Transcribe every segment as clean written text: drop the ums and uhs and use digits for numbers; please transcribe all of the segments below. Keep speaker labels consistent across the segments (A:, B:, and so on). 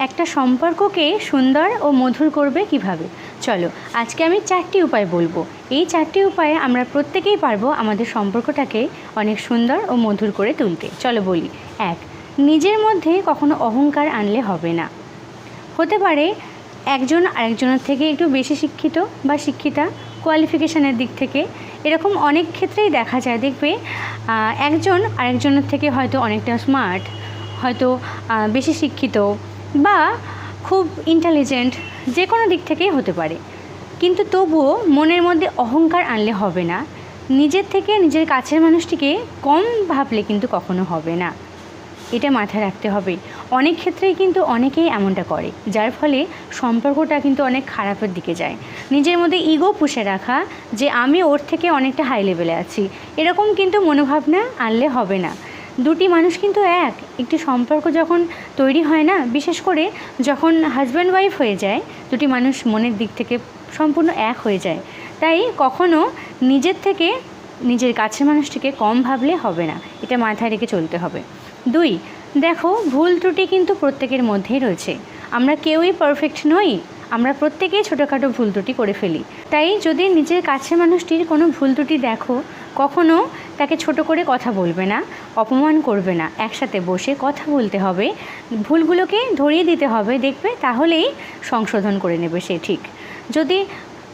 A: একটা সম্পর্ককে সুন্দর ও মধুর করবে কিভাবে? চলো আজকে আমি 4টি উপায় বলবো। এই 4টি উপায়ে আমরা প্রত্যেকেই পারবো আমাদের সম্পর্কটাকে অনেক সুন্দর ও মধুর করে তুলতে। চলো বলি। 1, নিজের মধ্যে কখনো অহংকার আনলে হবে না। হতে পারে একজন আরেকজনের থেকে একটু বেশি শিক্ষিত বা শিক্ষিতা, কোয়ালিফিকেশানের দিক থেকে এরকম অনেক ক্ষেত্রেই দেখা যায়। দেখবে একজন আরেকজনের থেকে হয়তো অনেকটা স্মার্ট, হয়তো বেশি শিক্ষিত বা খুব ইন্টেলিজেন্ট, যে কোনো দিক থেকেই হতে পারে, কিন্তু তবুও মনের মধ্যে অহংকার আনলে হবে না। নিজের থেকে নিজের কাছের মানুষটিকে কম ভাবলে কিন্তু কখনো হবে না, এটা মাথায় রাখতে হবে। অনেক ক্ষেত্রেই কিন্তু অনেকেই এমনটা করে, যার ফলে সম্পর্কটা কিন্তু অনেক খারাপের দিকে যায়। নিজের মধ্যে ইগো পুষে রাখা, যে আমি ওর থেকে অনেকটা হাই লেভেলে আছি, এরকম কিন্তু মনোভাবনা আনলে হবে না। দুটি মানুষ কিন্তু একটি সম্পর্ক যখন তৈরি হয় না, বিশেষ করে যখন হাজব্যান্ড ওয়াইফ হয়ে যায়, দুটি মানুষ মনের দিক থেকে সম্পূর্ণ এক হয়ে যায়। তাই কখনো নিজের থেকে নিজের কাছের মানুষটিকে কম ভাবলে হবে না, এটা মাথায় রেখে চলতে হবে। 2, দেখো ভুল ত্রুটি কিন্তু প্রত্যেকের মধ্যেই রয়েছে। আমরা কেউই পারফেক্ট নই, আমরা প্রত্যেকেই ছোটোখাটো ভুল ত্রুটি করে ফেলি। তাই যদি নিজের কাছের মানুষটির কোনো ভুল ত্রুটি দেখো, কখনো তাকে ছোট করে কথা বলবে না, অপমান করবে না, একসাথে বসে কথা বলতে হবে, ভুলগুলোকে ধরিয়ে দিতে হবে, দেখবে তাহলেই সংশোধন করে নেবে সে। ঠিক যদি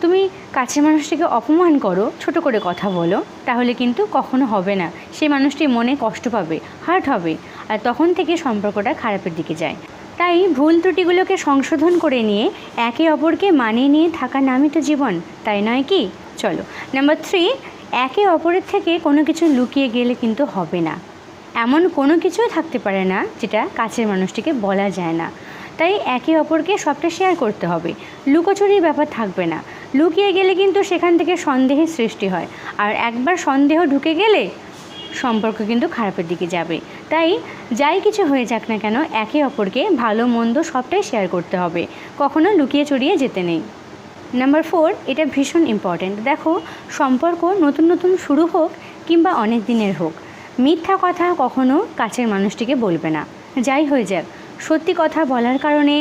A: তুমি কাছের মানুষটিকে অপমান করো, ছোট করে কথা বলো, তাহলে কিন্তু কখনো হবে না। সেই মানুষটি মনে কষ্ট পাবে, হার্ট হবে, আর তখন থেকে সম্পর্কটা খারাপের দিকে যায়। তাই ভুল ত্রুটিগুলোকে সংশোধন করে নিয়ে একে অপরকে মানিয়ে নিয়ে থাকার নামই তো জীবন, তাই নয় কি? চলো নাম্বার 3, একে অপরের থেকে কোনো কিছু লুকিয়ে গেলে কিন্তু হবে না। এমন কোনো কিছুই থাকতে পারে না যেটা কাছের মানুষটিকে বলা যায় না। তাই একে অপরকে সবটা শেয়ার করতে হবে, লুকোচুরির ব্যাপার থাকবে না। লুকিয়ে গেলে কিন্তু সেখান থেকে সন্দেহের সৃষ্টি হয়, আর একবার সন্দেহ ঢুকে গেলে সম্পর্ক কিন্তু খারাপের দিকে যাবে। তাই যাই কিছু হয়ে যাক না কেন, একে অপরকে ভালো মন্দ সবটাই শেয়ার করতে হবে, কখনো লুকিয়ে চড়িয়ে যেতে নেই। নাম্বার 4, এটা ভীষণ ইম্পর্ট্যান্ট। দেখো সম্পর্ক নতুন নতুন শুরু হোক কিংবা অনেক দিনের হোক, মিথ্যা কথা কখনো কাছের মানুষটিকে বলবে না। যাই হয়ে যাক, সত্যি কথা বলার কারণে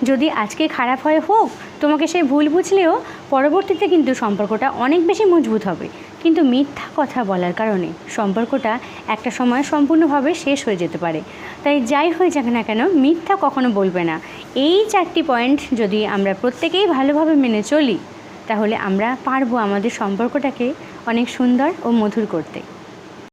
A: যদি আজকে খারাপ হয় হোক, তোমাকে সে ভুল বুঝলেও পরবর্তীতে কিন্তু সম্পর্কটা অনেক বেশি মজবুত হবে। কিন্তু মিথ্যা কথা বলার কারণে সম্পর্কটা একটা সময় সম্পূর্ণভাবে শেষ হয়ে যেতে পারে। তাই যাই হয়ে যাক না কেন, মিথ্যা কখনো বলবে না। এই 4টি পয়েন্ট যদি আমরা প্রত্যেকেই ভালোভাবে মেনে চলি, তাহলে আমরা পারবো আমাদের সম্পর্কটাকে অনেক সুন্দর ও মধুর করতে।